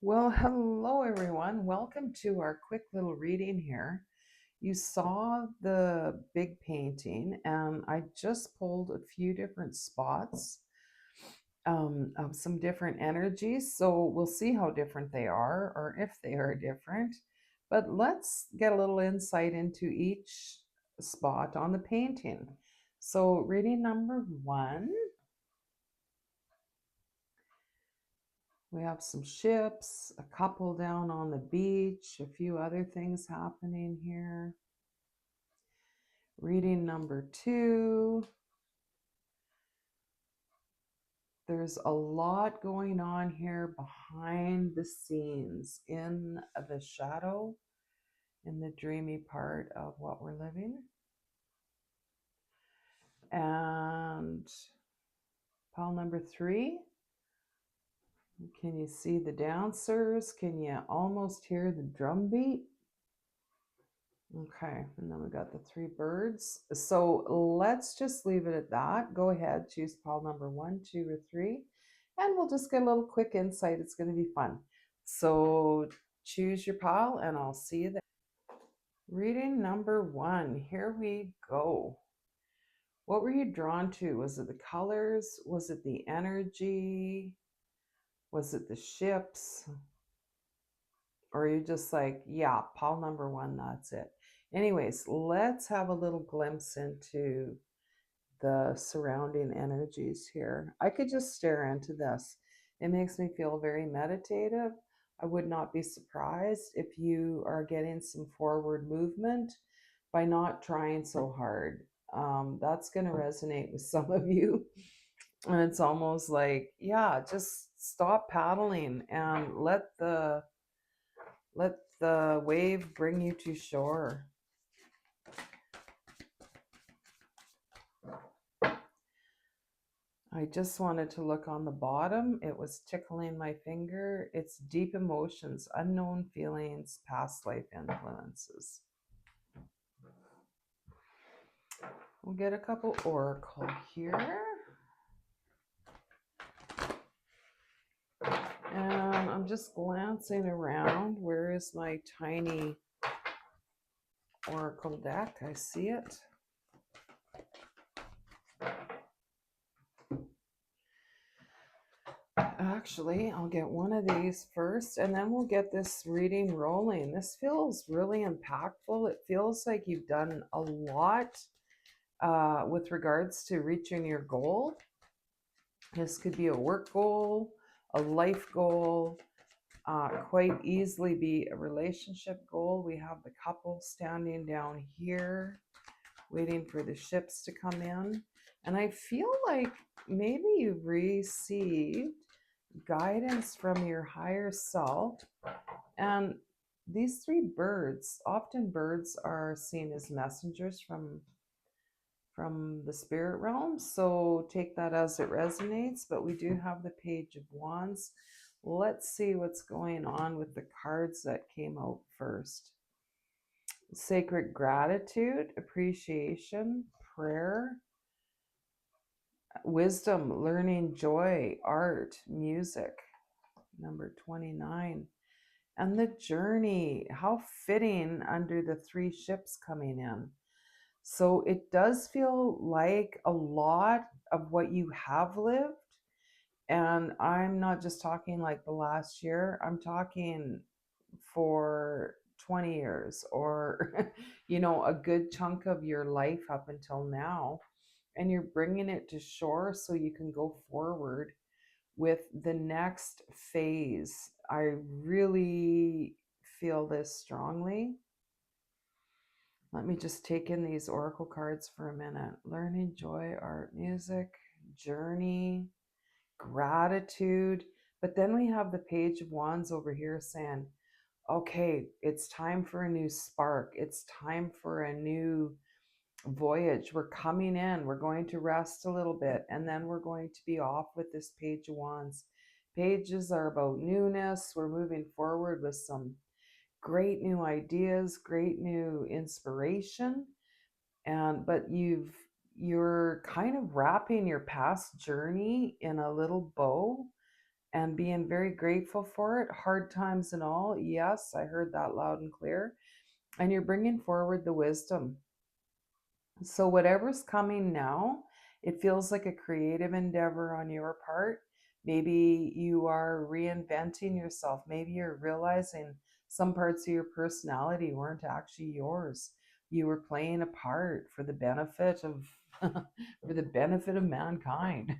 Well, hello everyone. Welcome to our quick little reading here. You saw the big painting, and I just pulled a few different spots of some different energies. So we'll see how different they are or if they are different. But let's get a little insight into each spot on the painting. So, reading number one. We have some ships, a couple down on the beach, a few other things happening here. Reading number two. There's a lot going on here behind the scenes in the shadow, in the dreamy part of what we're living. And pile number three. Can you see the dancers? Can you almost hear the drum beat? Okay, and then we got the three birds. So let's just leave it at that. Go ahead, choose pile number one, two, or three, and we'll just get a little quick insight. It's going to be fun. So choose your pile, and I'll see you there. Reading number one, here we go. What were you drawn to? Was it the colors? Was it the energy? Was it the ships? Or are you just like, yeah, pile number one, that's it? Anyways, let's have a little glimpse into the surrounding energies here. I could just stare into this. It makes me feel very meditative. I would not be surprised if you are getting some forward movement by not trying so hard. That's going to resonate with some of you. And it's almost like, yeah, just stop paddling and let the wave bring you to shore. I just wanted to look on the bottom. It was tickling my finger. It's deep emotions, unknown feelings, past life influences. We'll get a couple oracle here. And I'm just glancing around. Where is my tiny oracle deck? I see it. Actually, I'll get one of these first, and then we'll get this reading rolling. This feels really impactful. It feels like you've done a lot with regards to reaching your goal. This could be a work goal, a life goal, quite easily be a relationship goal. We have the couple standing down here, waiting for the ships to come in. And I feel like maybe you've received guidance from your higher self. And these three birds, often birds are seen as messengers from the spirit realm. So take that as it resonates. But we do have the Page of Wands. Let's see what's going on with the cards that came out first. Sacred gratitude, appreciation, prayer, wisdom, learning, joy, art, music. Number 29. And the journey, how fitting under the three ships coming in. So it does feel like a lot of what you have lived. And I'm not just talking like the last year, I'm talking for 20 years or, a good chunk of your life up until now. And you're bringing it to shore so you can go forward with the next phase. I really feel this strongly. Let me just take in these oracle cards for a minute. Learning, joy, art, music, journey, gratitude. But then we have the Page of Wands over here saying, okay, it's time for a new spark. It's time for a new voyage. We're coming in. We're going to rest a little bit, and then we're going to be off with this Page of Wands. Pages are about newness. We're moving forward with some great new ideas, great new inspiration. But you're kind of wrapping your past journey in a little bow, and being very grateful for it. Hard times and all. Yes, I heard that loud and clear. And you're bringing forward the wisdom. So, whatever's coming now, it feels like a creative endeavor on your part. Maybe you are reinventing yourself. Maybe you're realizing some parts of your personality weren't actually yours. You were playing a part for the benefit of for the benefit of mankind.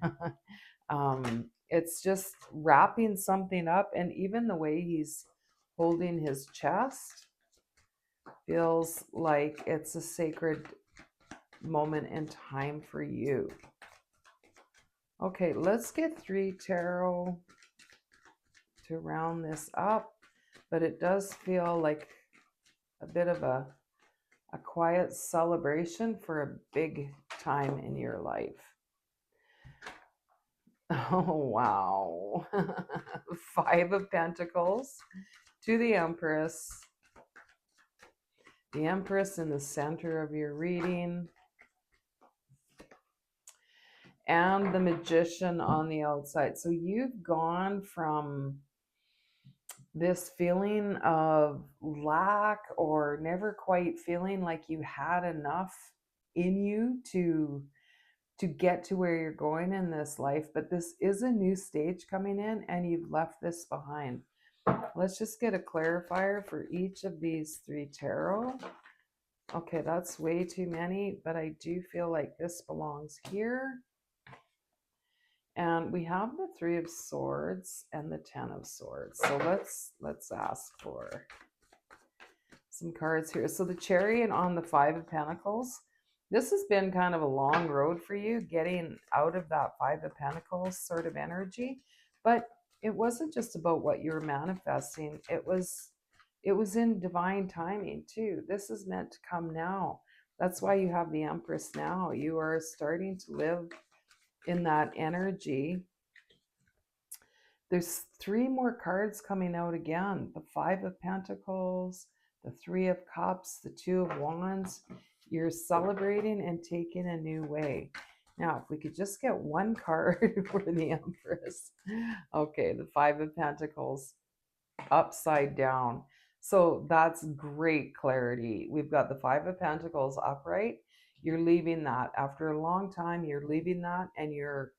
It's just wrapping something up, and even the way he's holding his chest feels like it's a sacred moment in time for you. Okay, let's get 3 tarot to round this up, but it does feel like a bit of a quiet celebration for a big time in your life. Oh, wow. 5 of Pentacles to the Empress. The Empress in the center of your reading. And the Magician on the outside. So you've gone from this feeling of lack or never quite feeling like you had enough in you to get to where you're going in this life, but this is a new stage coming in and you've left this behind. Let's just get a clarifier for each of these 3 tarot. Okay, that's way too many, but I do feel like this belongs here. And we have the 3 of Swords and the 10 of Swords. So let's ask for some cards here. So the Chariot on the 5 of Pentacles. This has been kind of a long road for you, getting out of that 5 of Pentacles sort of energy. But it wasn't just about what you were manifesting. It was in divine timing too. This is meant to come now. That's why you have the Empress now. You are starting to live in that energy. There's 3 more cards coming out again. The 5 of Pentacles, the 3 of Cups, the 2 of Wands. You're celebrating and taking a new way. Now, if we could just get 1 card for the Empress. Okay, the 5 of Pentacles upside down. So that's great clarity. We've got the 5 of Pentacles upright. You're leaving that. After a long time, you're leaving that and you're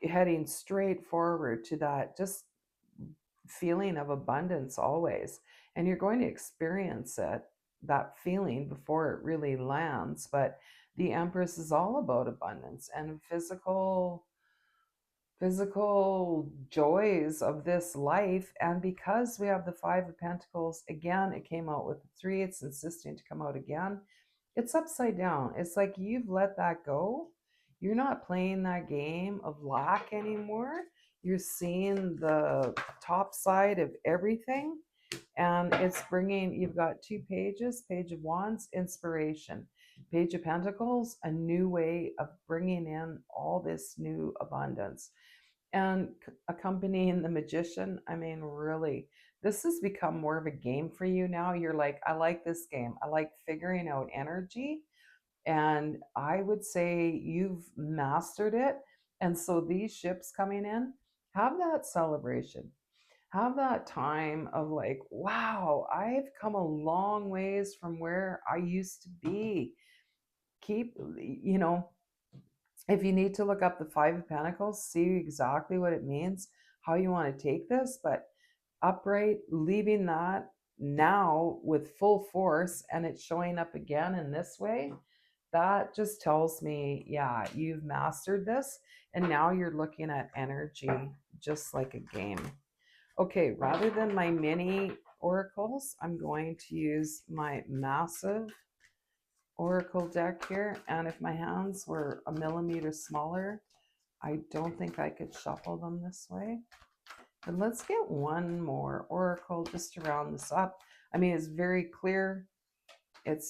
heading straight forward to that just feeling of abundance always. And you're going to experience it, that feeling, before it really lands. But the Empress is all about abundance and physical joys of this life. And because we have the 5 of Pentacles again, it came out with the 3, it's insisting to come out again. It's upside down. It's like you've let that go. You're not playing that game of lack anymore. You're seeing the top side of everything. And it's bringing, you've got 2 pages, Page of Wands, inspiration. Page of Pentacles, a new way of bringing in all this new abundance. And accompanying the Magician, I mean, really, this has become more of a game for you now. You're like, I like this game. I like figuring out energy. And I would say you've mastered it. And so these ships coming in, have that celebration. Have that time of like, wow, I've come a long ways from where I used to be. Keep, if you need to look up the 5 of Pentacles, see exactly what it means, how you want to take this, but upright, leaving that now with full force, and it's showing up again in this way. That just tells me, yeah, you've mastered this, and now you're looking at energy just like a game. Okay, rather than my mini oracles, I'm going to use my massive oracle deck here, and if my hands were a millimeter smaller, I don't think I could shuffle them this way. And let's get 1 more oracle just to round this up. I mean, it's very clear. It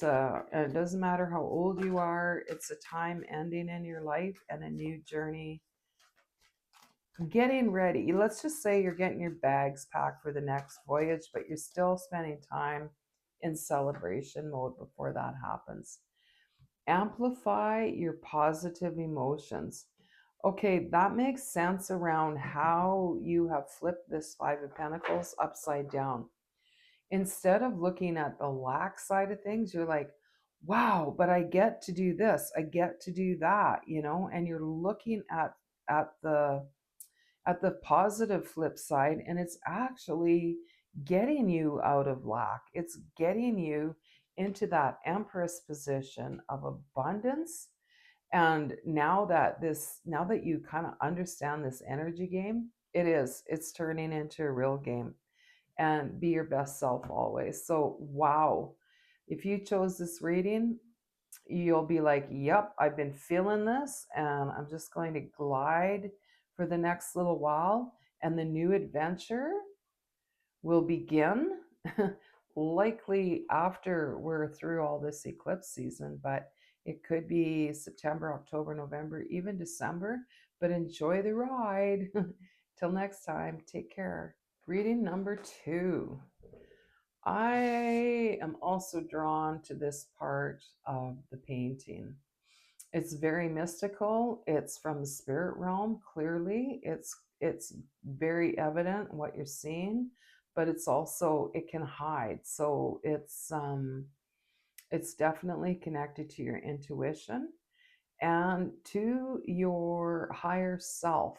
doesn't matter how old you are. It's a time ending in your life and a new journey. Getting ready. Let's just say you're getting your bags packed for the next voyage, but you're still spending time in celebration mode before that happens. Amplify your positive emotions. Okay, that makes sense around how you have flipped this Five of Pentacles upside down. Instead of looking at the lack side of things, you're like, wow, but I get to do this, I get to do that, and you're looking at the positive flip side, and it's actually getting you out of lack. It's getting you into that Empress position of abundance. And now that you kind of understand this energy game, it's turning into a real game. And be your best self always. So wow, if you chose this reading, you'll be like, yep, I've been feeling this, and I'm just going to glide for the next little while, and the new adventure will begin likely after we're through all this eclipse season, but it could be September, October, November, even December. But enjoy the ride. Till next time, take care. Reading number 2. I am also drawn to this part of the painting. It's very mystical. It's from the spirit realm. Clearly, it's very evident what you're seeing, but it's also, it can hide. So it's definitely connected to your intuition and to your higher self.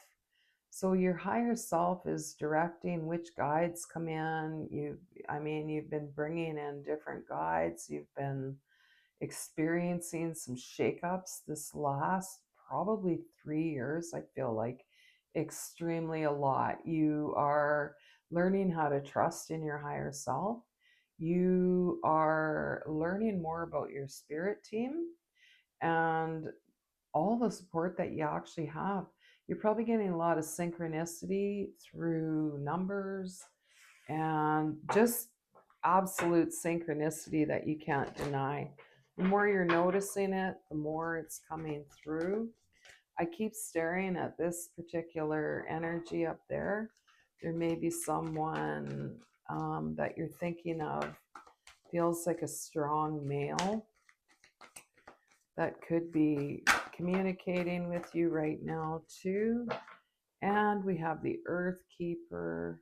So your higher self is directing which guides come in. You've been bringing in different guides. You've been experiencing some shakeups this last probably 3 years. I feel like extremely a lot. You are learning how to trust in your higher self. You are learning more about your spirit team and all the support that you actually have. You're probably getting a lot of synchronicity through numbers and just absolute synchronicity that you can't deny. The more you're noticing it, the more it's coming through. I keep staring at this particular energy up there. There may be someone that you're thinking of, feels like a strong male that could be communicating with you right now too. And we have the Earth Keeper.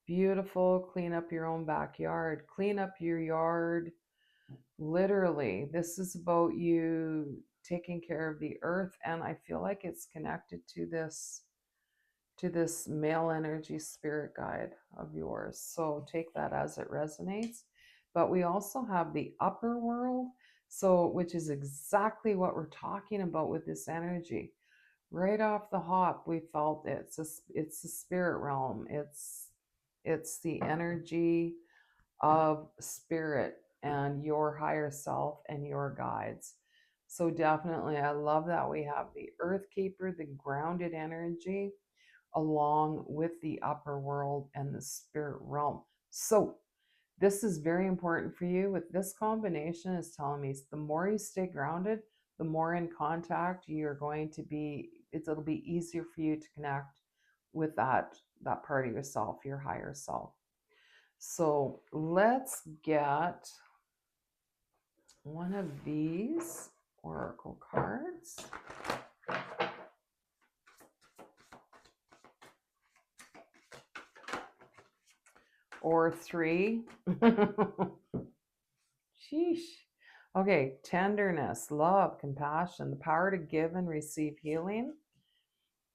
Beautiful. Clean up your own backyard. Clean up your yard. Literally, this is about you taking care of the earth, and I feel like it's connected to this male energy spirit guide of yours. So take that as it resonates. But we also have the upper world, so which is exactly what we're talking about with this energy. Right off the hop, we felt it's the spirit realm. It's the energy of spirit and your higher self and your guides. So definitely, I love that we have the Earth Keeper, the grounded energy, along with the upper world and the spirit realm. So this is very important for you. With this combination, is telling me the more you stay grounded, the more in contact you're going to be. It'll be easier for you to connect with that part of yourself, your higher self. So let's get one of these oracle cards. Or 3. Sheesh. Okay, tenderness, love, compassion, the power to give and receive healing,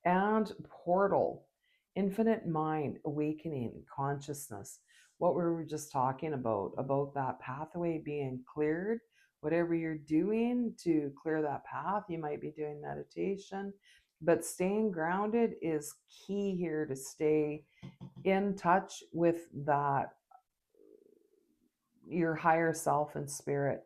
and portal, infinite mind, awakening, consciousness. What we were just talking about that pathway being cleared. Whatever you're doing to clear that path, you might be doing meditation, but staying grounded is key here to stay in touch with that, your higher self and spirit.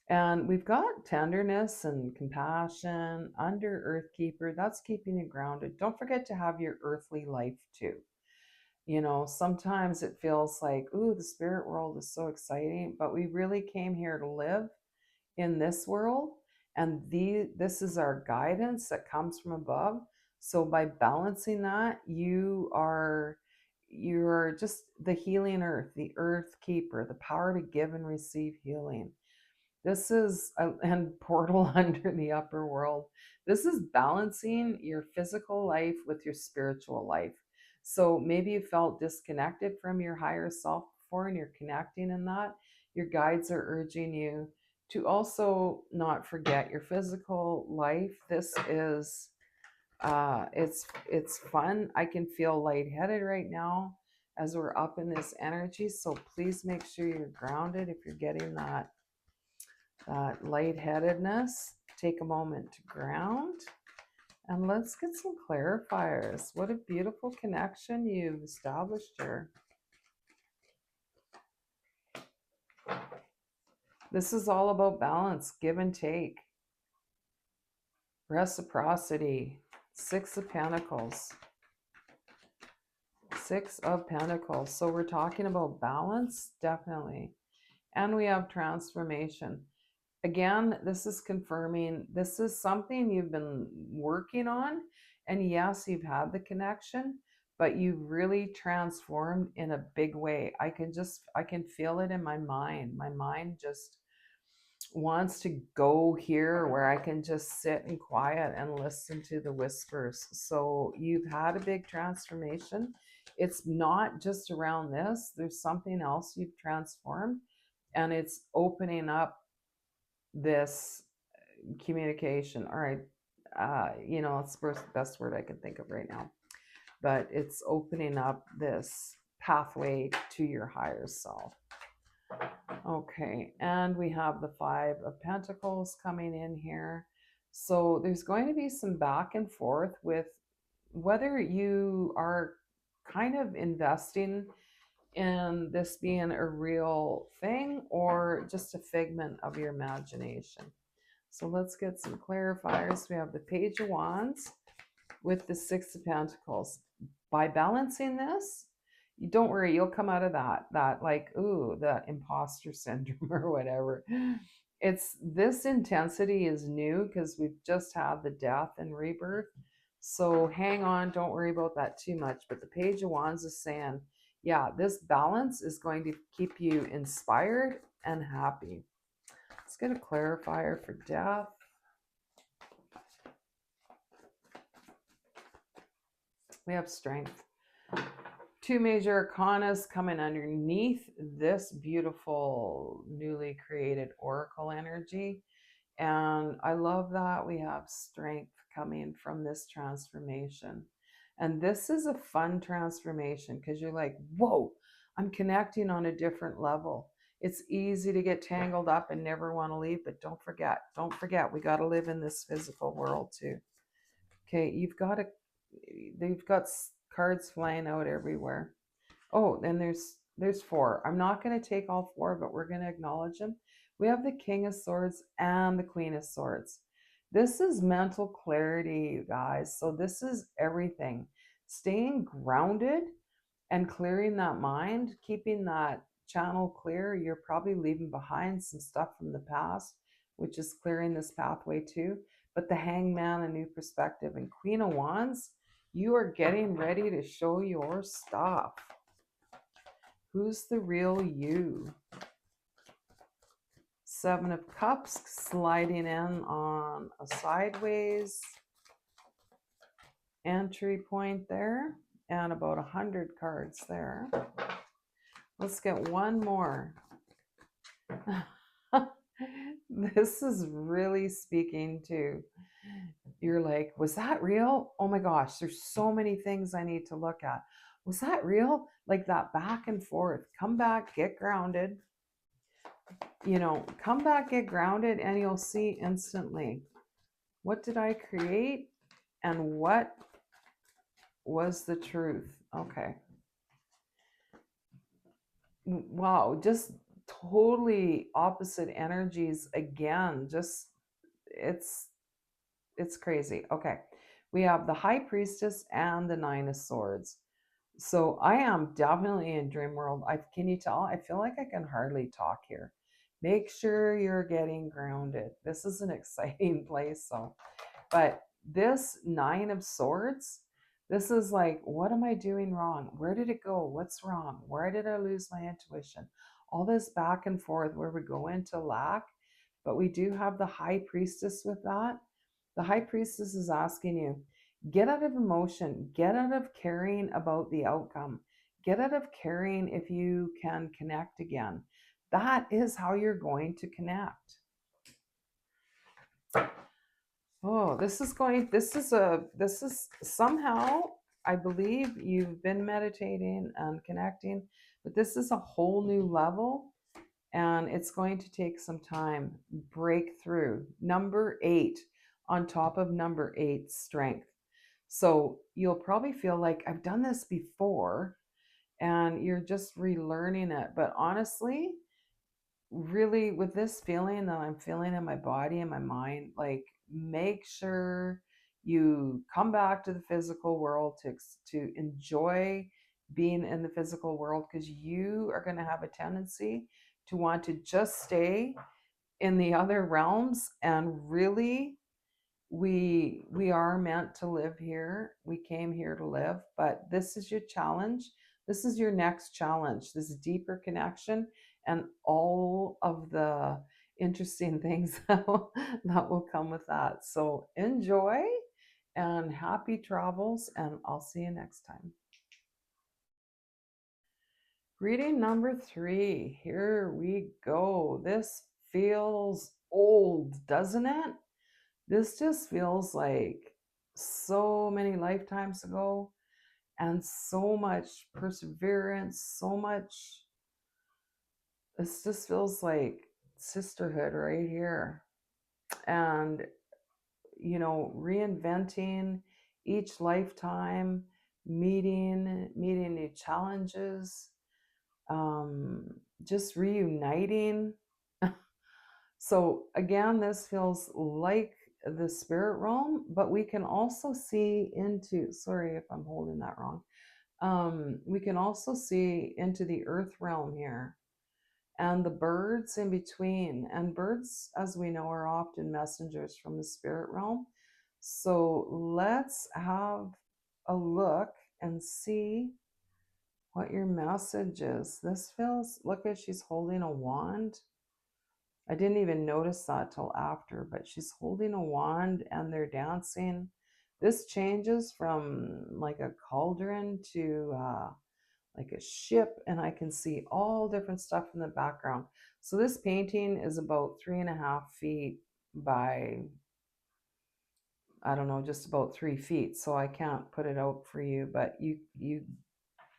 And we've got tenderness and compassion under Earth Keeper. That's keeping you grounded. Don't forget to have your earthly life too. Sometimes it feels like, ooh, the spirit world is so exciting, but we really came here to live in this world. And this is our guidance that comes from above. So by balancing that, you're just the healing earth, the Earth Keeper, the power to give and receive healing. This is and portal under the upper world. This is balancing your physical life with your spiritual life. So maybe you felt disconnected from your higher self before and you're connecting in that. Your guides are urging you to also not forget your physical life. This is it's fun. I can feel lightheaded right now as we're up in this energy. So please make sure you're grounded if you're getting that lightheadedness. Take a moment to ground. And let's get some clarifiers. What a beautiful connection you've established here. This is all about balance, give and take, reciprocity. Six of Pentacles. Six of Pentacles. So we're talking about balance, definitely. And we have transformation. Again, this is confirming this is something you've been working on. And yes, you've had the connection, but you've really transformed in a big way. I can feel it in my mind. My mind just wants to go here where I can just sit in quiet and listen to the whispers. So you've had a big transformation. It's not just around this, there's something else you've transformed, and it's opening up this communication. All right. It's the best word I can think of right now, but it's opening up this pathway to your higher self. Okay, and we have the Five of Pentacles coming in here. So there's going to be some back and forth with whether you are kind of investing in this being a real thing or just a figment of your imagination. So let's get some clarifiers. We have the Page of Wands with the Six of Pentacles. By balancing this, you don't worry, you'll come out of that like, ooh, the imposter syndrome or whatever. It's this intensity is new because we've just had the death and rebirth. So hang on, don't worry about that too much. But the Page of Wands is saying, yeah, this balance is going to keep you inspired and happy. Let's get a clarifier for death. We have strength. Two major arcanas coming underneath this beautiful newly created oracle energy. And I love that we have strength coming from this transformation. And this is a fun transformation because you're like, whoa, I'm connecting on a different level. It's easy to get tangled up and never want to leave, but don't forget, we got to live in this physical world too. Okay, they've got cards flying out everywhere. Oh, and there's four. I'm not going to take all four, but we're going to acknowledge them. We have the King of Swords and the Queen of Swords. This is mental clarity, you guys. So this is everything. Staying grounded and clearing that mind, keeping that channel clear. You're probably leaving behind some stuff from the past, which is clearing this pathway too. But the Hangman, a new perspective, and Queen of Wands, you are getting ready to show your stuff. Who's the real you? Seven of Cups sliding in on a sideways entry point there, and about 100 cards there. Let's get one more. This is really speaking to, you're like, was that real? Oh my gosh, there's so many things I need to look at. Was that real? Like that back and forth. Come back, get grounded. Come back, get grounded, and you'll see instantly, what did I create and what was the truth? Okay. Wow, just totally opposite energies again. Just it's crazy. Okay. We have the High Priestess and the Nine of Swords. So I am definitely in dream world. Can you tell? I feel like I can hardly talk here. Make sure you're getting grounded. This is an exciting place. But this Nine of Swords, this is like, what am I doing wrong? Where did it go? What's wrong? Where did I lose my intuition? All this back and forth where we go into lack. but we do have the High Priestess with that. The High Priestess is asking you, get out of emotion, get out of caring about the outcome, get out of caring if you can connect again. That is how you're going to connect. Oh, this is somehow, I believe you've been meditating and connecting, but this is a whole new level and it's going to take some time. Breakthrough. Number 8 on top of number 8, strength. So you'll probably feel like I've done this before and you're just relearning it. But honestly, really with this feeling that I'm feeling in my body and my mind, like make sure you come back to the physical world to enjoy being in the physical world, because you are going to have a tendency to want to just stay in the other realms. And really, we are meant to live here. We came here to live, but this is your challenge. This is your next challenge, this deeper connection and all of the interesting things that will come with that. So enjoy and happy travels, and I'll see you next time. Reading number 3. Here we go. This feels old, doesn't it? This just feels like so many lifetimes ago, and so much perseverance, so much. This just feels like sisterhood right here. And, reinventing each lifetime, meeting new challenges, just reuniting. So again, this feels like the spirit realm, but we can also see into, sorry if I'm holding that wrong. We can also see into the earth realm here and the birds in between. And birds, as we know, are often messengers from the spirit realm. So let's have a look and see what your message is. This feels, look at, she's holding a wand. I didn't even notice that till after, but she's holding a wand and they're dancing. This changes from like a cauldron to like a ship, and I can see all different stuff in the background. So this painting is about 3.5 feet by, I don't know, just about 3 feet. So I can't put it out for you, but you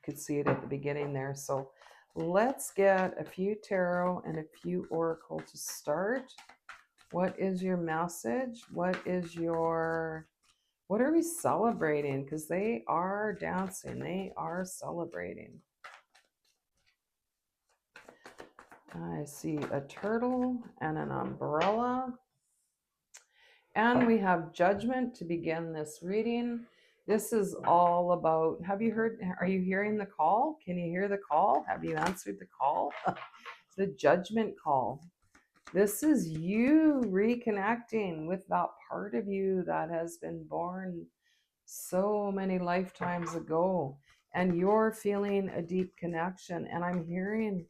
could see it at the beginning there. So let's get a few tarot and a few oracle to start. What is your message? What are we celebrating? Because they are dancing, they are celebrating. I see a turtle and an umbrella. And we have judgment to begin this reading. This is all about, are you hearing the call? Can you hear the call? Have you answered the call? It's the judgment call. This is you reconnecting with that part of you that has been born so many lifetimes ago. And you're feeling a deep connection. And I'm hearing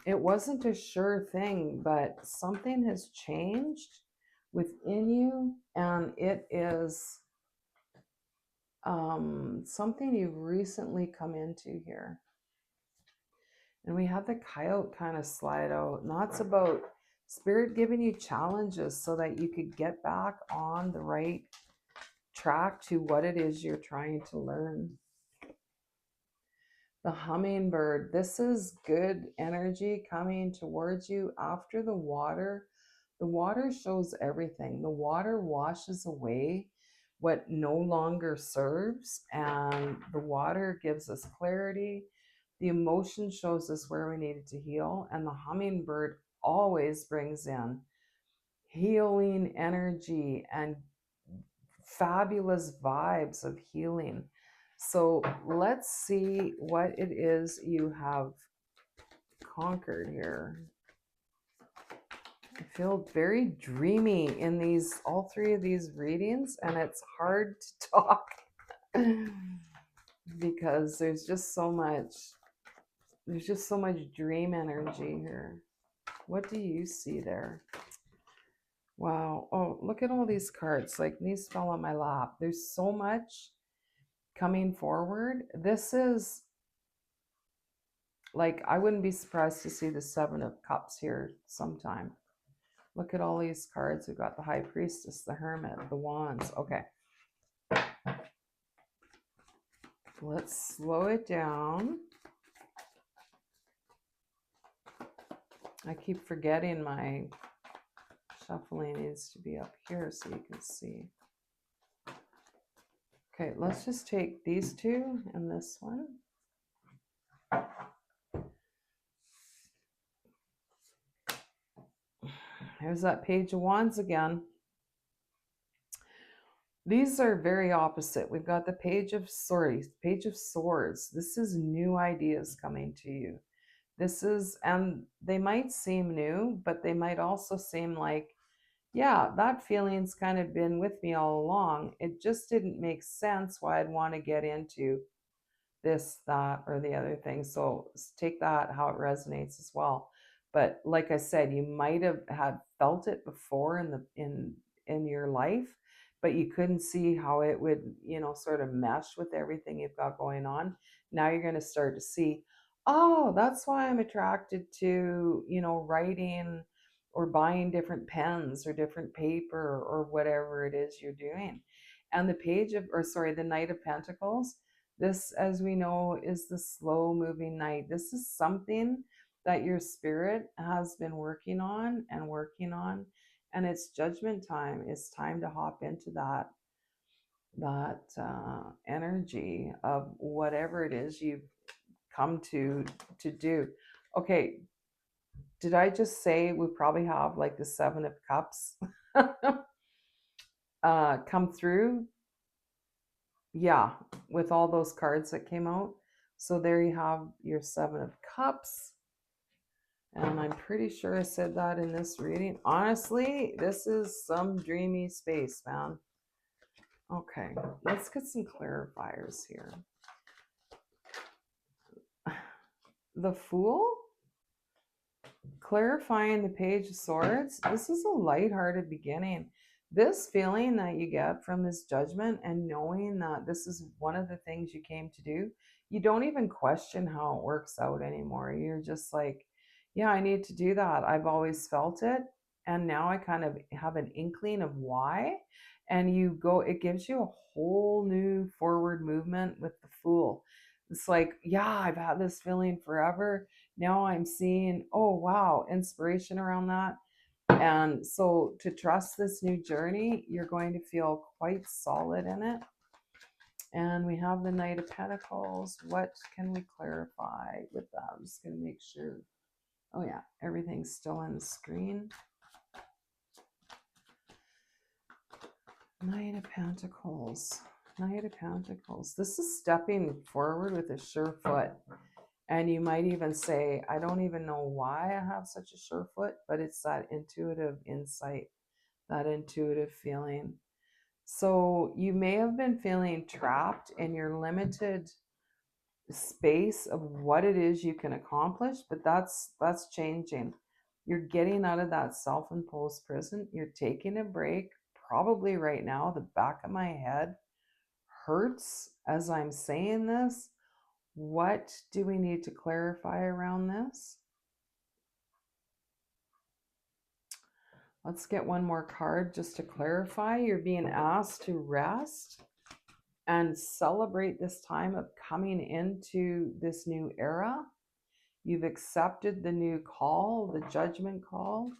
it wasn't a sure thing, but something has changed within you, and it is something you've recently come into here. And we had the coyote kind of slide out, and that's about spirit giving you challenges so that you could get back on the right track to what it is you're trying to learn. The hummingbird, this is good energy coming towards you after the water. The water shows everything. The water washes away what no longer serves, and the water gives us clarity. The emotion shows us where we needed to heal, and the hummingbird always brings in healing energy and fabulous vibes of healing. So let's see what it is you have conquered here. I feel very dreamy in all 3 of these readings, and it's hard to talk because there's just so much dream energy here. What do you see there? Wow. Oh, look at all these cards. Like these fell on my lap. There's so much coming forward. This is like, I wouldn't be surprised to see the Seven of Cups here sometime. Look at all these cards. We've got the High Priestess, the Hermit, the Wands. Okay. Let's slow it down. I keep forgetting my shuffling needs to be up here so you can see. Okay, let's just take these two and this one. Here's that Page of Wands again. These are very opposite. We've got the Page of Swords. This is new ideas coming to you. This is, and they might seem new, but they might also seem like, yeah, that feeling's kind of been with me all along. It just didn't make sense why I'd want to get into this, that, or the other thing. So take that how it resonates as well. But like I said, you might have had felt it before in your life, but you couldn't see how it would, sort of mesh with everything you've got going on. Now you're going to start to see, oh, that's why I'm attracted to, writing or buying different pens or different paper or whatever it is you're doing. And the Knight of Pentacles, this, as we know, is the slow moving knight. This is something that your spirit has been working on and working on, and it's judgment time. It's time to hop into that energy of whatever it is you've come to do. Okay, did I just say we probably have like the Seven of Cups come through? Yeah, with all those cards that came out. So there you have your Seven of Cups. And I'm pretty sure I said that in this reading. Honestly, this is some dreamy space, man. Okay, let's get some clarifiers here. The Fool? Clarifying the Page of Swords. This is a lighthearted beginning. This feeling that you get from this judgment and knowing that this is one of the things you came to do, you don't even question how it works out anymore. You're just like, yeah, I need to do that. I've always felt it. And now I kind of have an inkling of why. And you go, it gives you a whole new forward movement with the Fool. It's like, yeah, I've had this feeling forever. Now I'm seeing, oh, wow, inspiration around that. And so to trust this new journey, you're going to feel quite solid in it. And we have the Knight of Pentacles. What can we clarify with that? I'm just going to make sure. Oh, yeah, everything's still on the screen. Knight of Pentacles. Knight of Pentacles. This is stepping forward with a sure foot. And you might even say, I don't even know why I have such a sure foot, but it's that intuitive insight, that intuitive feeling. So you may have been feeling trapped in your limited space of what it is you can accomplish, but that's changing. You're getting out of that self-imposed prison. You're taking a break. Probably right now, the back of my head hurts as I'm saying this. What do we need to clarify around this? Let's get one more card just to clarify. You're being asked to rest and celebrate this time of coming into this new era. You've accepted the new call, the judgment call.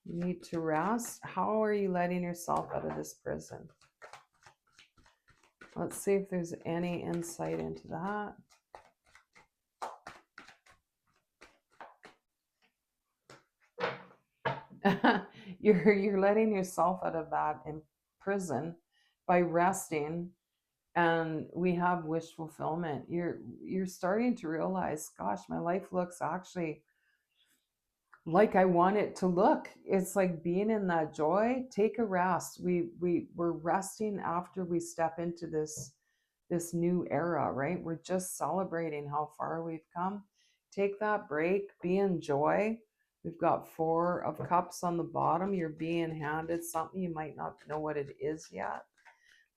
You need to rest. How are you letting yourself out of this prison? Let's see if there's any insight into that. You're letting yourself out of that in prison by resting, and we have wish fulfillment. You're starting to realize, gosh, my life looks actually like I want it to look. It's like being in that joy. Take a rest. We're resting after we step into this new era, right? We're just celebrating how far we've come. Take that break, be in joy. We've got 4 of Cups on the bottom. You're being handed something. You might not know what it is yet.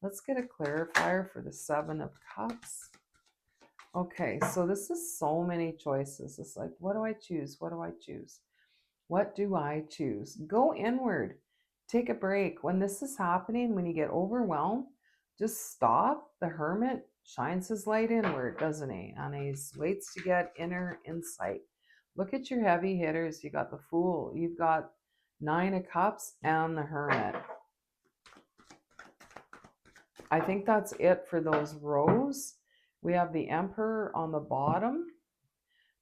Let's get a clarifier for the 7 of Cups. Okay, so this is so many choices. It's like, what do I choose? What do I choose? What do I choose? Go inward. Take a break. When this is happening, when you get overwhelmed, just stop. The Hermit shines his light inward, doesn't he? And he waits to get inner insight. Look at your heavy hitters. You got the Fool. You've got 9 of Cups and the Hermit. I think that's it for those rows. We have the Emperor on the bottom.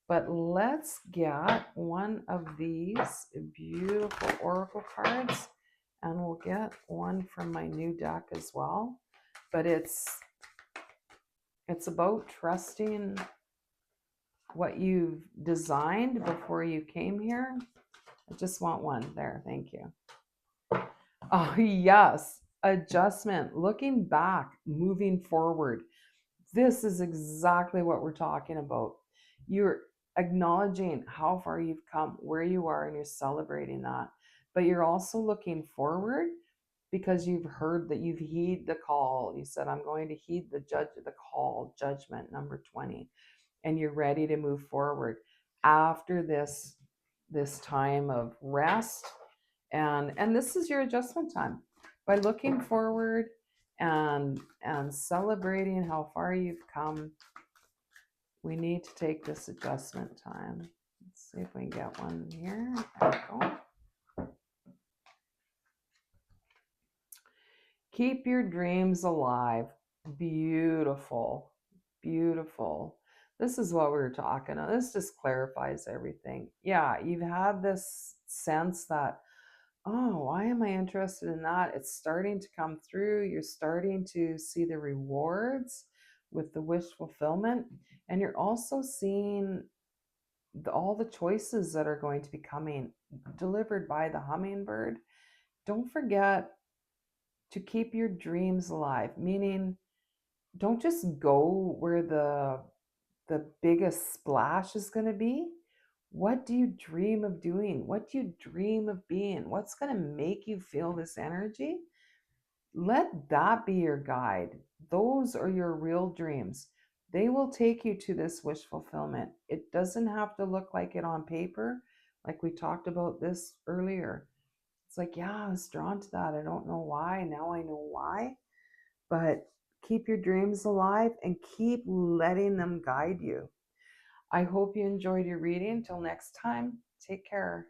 But let's get one of these beautiful oracle cards, and we'll get one from my new deck as well. But it's about trusting what you've designed before you came here. I just want one there. Thank you. Oh, yes. Adjustment, looking back, moving forward. This is exactly what we're talking about. You're acknowledging how far you've come, where you are, and you're celebrating that. But you're also looking forward because you've heard that you've heeded the call. You said, I'm going to heed the call, judgment, number 20. And you're ready to move forward after this time of rest. And this is your adjustment time. By looking forward and celebrating how far you've come, we need to take this adjustment time. Let's see if we can get one here. There we go. Keep your dreams alive. Beautiful. Beautiful. This is what we were talking about. This just clarifies everything. Yeah, you've had this sense that, oh, why am I interested in that? It's starting to come through. You're starting to see the rewards with the wish fulfillment. And you're also seeing all the choices that are going to be coming delivered by the hummingbird. Don't forget to keep your dreams alive, meaning don't just go where the biggest splash is going to be. What do you dream of doing? What do you dream of being? What's going to make you feel this energy? Let that be your guide. Those are your real dreams. They will take you to this wish fulfillment. It doesn't have to look like it on paper, like we talked about this earlier. It's like, yeah, I was drawn to that. I don't know why. Now I know why. But keep your dreams alive and keep letting them guide you. I hope you enjoyed your reading. Until next time, take care.